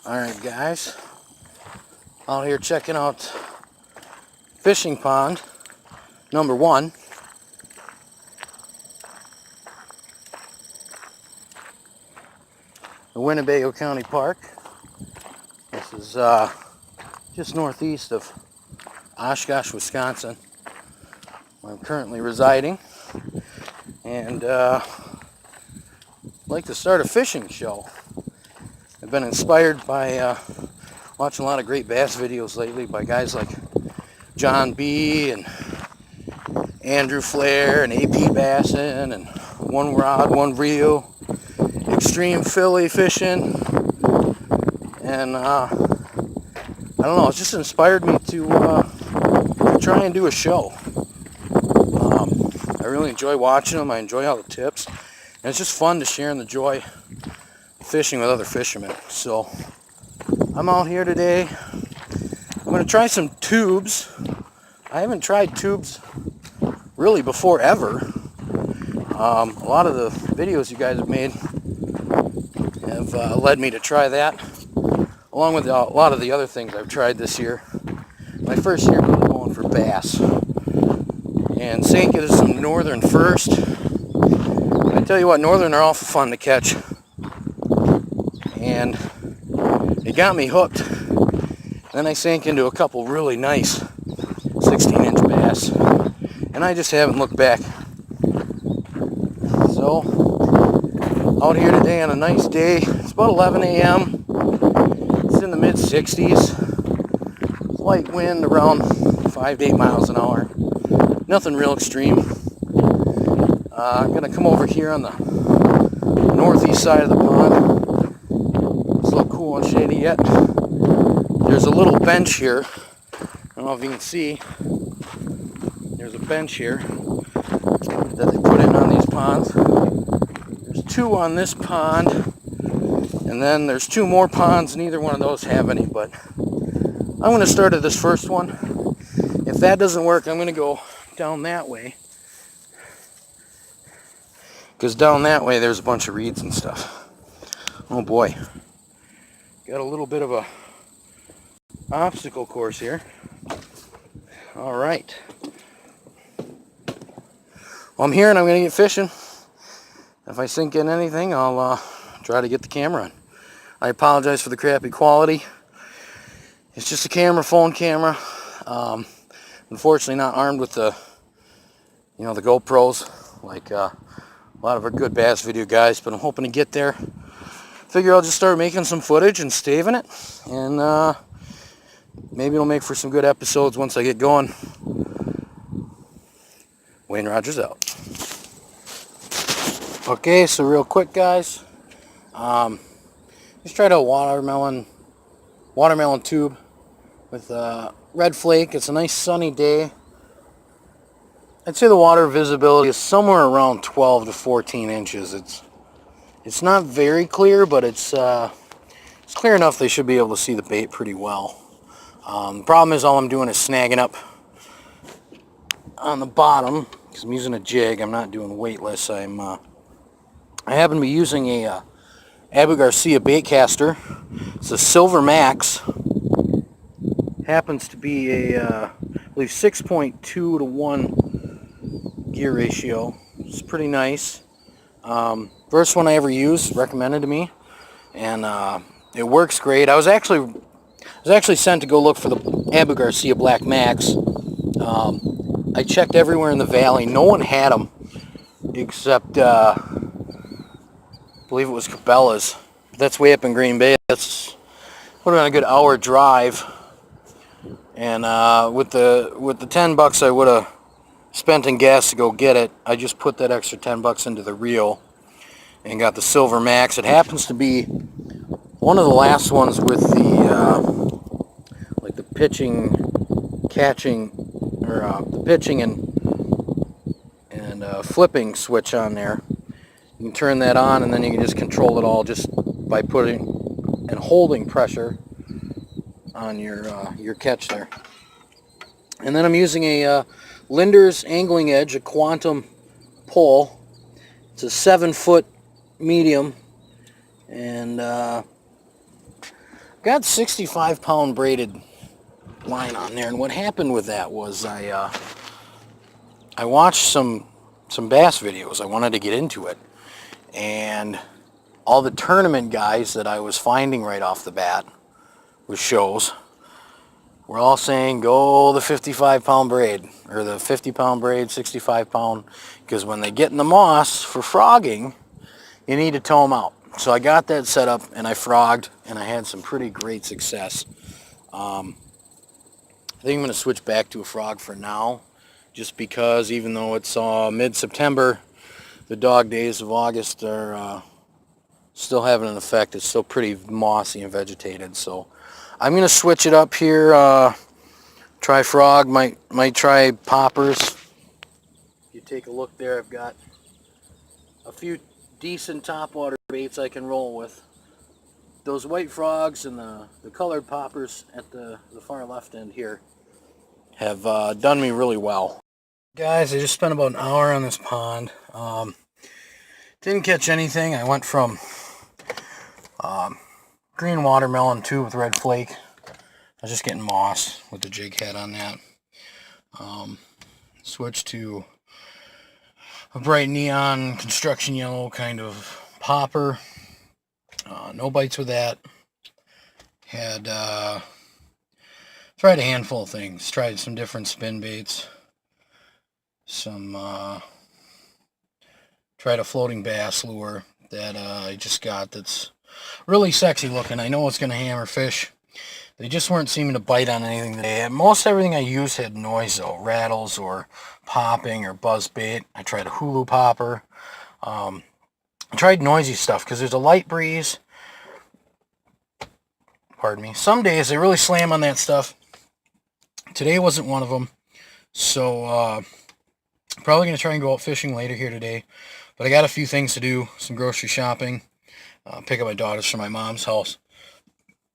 Alright guys, out here checking out fishing pond number 1. The Winnebago County Park. This is just northeast of Oshkosh, Wisconsin, where I'm currently residing. And I'd like to start a fishing show. I've been inspired by watching a lot of great bass videos lately by guys like John B. and Andrew Flair and AP Bassin and One Rod, One Reel, Extreme Philly Fishing, and I don't know, it's just inspired me to try and do a show. I really enjoy watching them. I enjoy all the tips, and it's just fun to share in the joy of fishing with other fishermen. So I'm out here today. I'm going to try some tubes. I haven't tried tubes really before ever. A lot of the videos you guys have made have led me to try that, along with a lot of the other things I've tried this year. My first year really going for bass, and St. Kitts is some northern first. I tell you what, northern are awful fun to catch, and it got me hooked. Then I sank into a couple really nice 16-inch bass, and I just haven't looked back. So, out here today on a nice day. It's about 11 a.m. It's in the mid-60s. Light wind around 5 to 8 miles an hour. Nothing real extreme. I'm going to come over here on the northeast side of the pond. It's a little cool and shady yet. There's a little bench here. I don't know if you can see. There's a bench here that they put in on these ponds. There's 2 on this pond, and then there's 2 more ponds. Neither one of those have any, but I'm going to start at this first one. If that doesn't work, I'm going to go down that way, because down that way there's a bunch of reeds and stuff. Oh boy, got a little bit of a obstacle course here. All right. Well, I'm here and I'm going to get fishing. If I sink in anything, I'll try to get the camera on. I apologize for the crappy quality. It's just a phone camera. Unfortunately, not armed with the GoPros like a lot of our good bass video guys. But I'm hoping to get there. Figure I'll just start making some footage and staving it, and maybe it'll make for some good episodes once I get going. Wayne Rogers out. Okay, so real quick, guys, just tried a watermelon tube with red flake. It's a nice sunny day. I'd say the water visibility is somewhere around 12 to 14 inches. It's not very clear, but it's clear enough they should be able to see the bait pretty well. The problem is all I'm doing is snagging up on the bottom, because I'm using a jig. I'm not doing weightless. I happen to be using a Abu Garcia bait caster. It's a Silver Max. Happens to be a I believe 6.2 to 1 gear ratio. It's pretty nice. First one I ever used, recommended to me, and it works great. I was actually sent to go look for the Abu Garcia Black Max. I checked everywhere in the valley. No one had them except, I believe it was Cabela's. That's way up in Green Bay. That's would have been a good hour drive. And with the $10 I would have spent in gas to go get it, I just put that extra $10 into the reel and got the Silver Max. It happens to be one of the last ones with the like the pitching, catching, or the pitching and flipping switch on there. You can turn that on, and then you can just control it all just by putting and holding pressure on your catch there. And then I'm using a Linder's Angling Edge, a Quantum pole. It's a 7-foot medium, and got got 65-pound braided line on there, and what happened with that was I watched some bass videos. I wanted to get into it, and all the tournament guys that I was finding right off the bat with shows were all saying go the 55-pound braid, or the 50-pound braid, 65-pound, because when they get in the moss for frogging, you need to tow them out. So I got that set up, and I frogged, and I had some pretty great success. I think I'm going to switch back to a frog for now, just because even though it's mid-September, the dog days of August are still having an effect. It's still pretty mossy and vegetated, so I'm going to switch it up here. Try frog, might try poppers. If you take a look there, I've got a few decent topwater baits I can roll with. Those white frogs and the colored poppers at the far left end here have done me really well. Guys, I just spent about an hour on this pond. Didn't catch anything. I went from green watermelon too with red flake. I was just getting moss with the jig head on that. Switched to a bright neon construction yellow kind of popper. No bites with that. Had tried a handful of things. Tried some different spin baits. Tried a floating bass lure that I just got that's really sexy looking. I know it's going to hammer fish. They just weren't seeming to bite on anything today. Most everything I used had noise though, rattles or popping or buzz bait. I tried a hulu popper. I tried noisy stuff because there's a light breeze. Pardon me. Some days they really slam on that stuff. Today wasn't one of them. So probably going to try and go out fishing later here today. But I got a few things to do. Some grocery shopping. Pick up my daughters from my mom's house.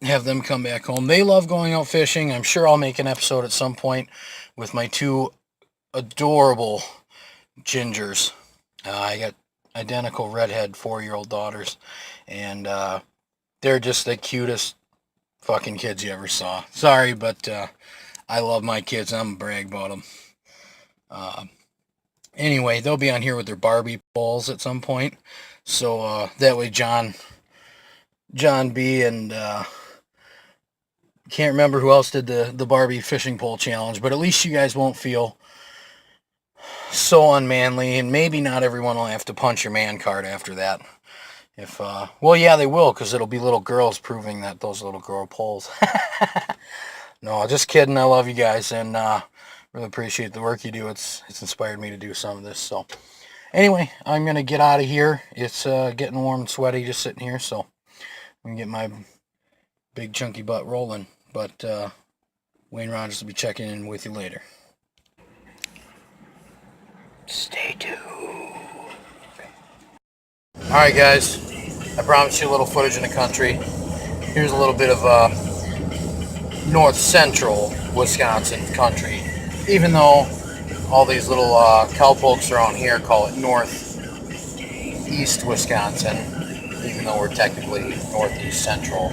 Have them come back home. They love going out fishing. I'm sure I'll make an episode at some point with my two adorable gingers. I got identical redhead 4-year-old daughters, and they're just the cutest fucking kids you ever saw. Sorry, but I love my kids. I'm gonna brag about them. Anyway, they'll be on here with their Barbie balls at some point, so that way John B and can't remember who else did the Barbie fishing pole challenge, but at least you guys won't feel so unmanly, and maybe not everyone will have to punch your man card after that. Well, yeah, they will, because it'll be little girls proving that those little girl poles. No, just kidding. I love you guys, and really appreciate the work you do. It's inspired me to do some of this. So anyway, I'm gonna get out of here. It's getting warm and sweaty just sitting here, so I'm gonna get my big chunky butt rolling. But Wayne Rogers will be checking in with you later. Stay tuned. Alright guys, I promised you a little footage in the country. Here's a little bit of north central Wisconsin country. Even though all these little cowpokes around here call it northeast Wisconsin, even though we're technically northeast central.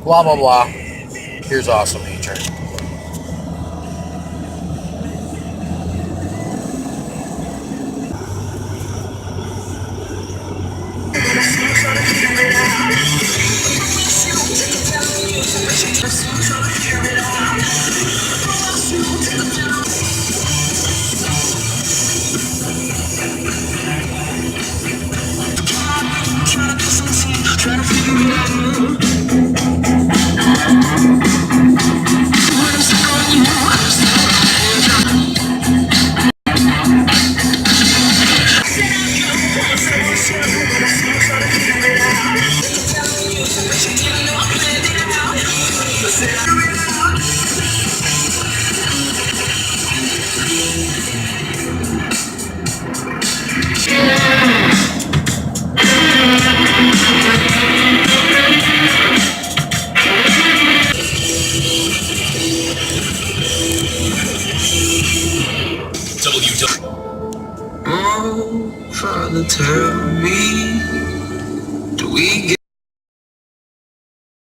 Blah blah blah. Here's awesome nature.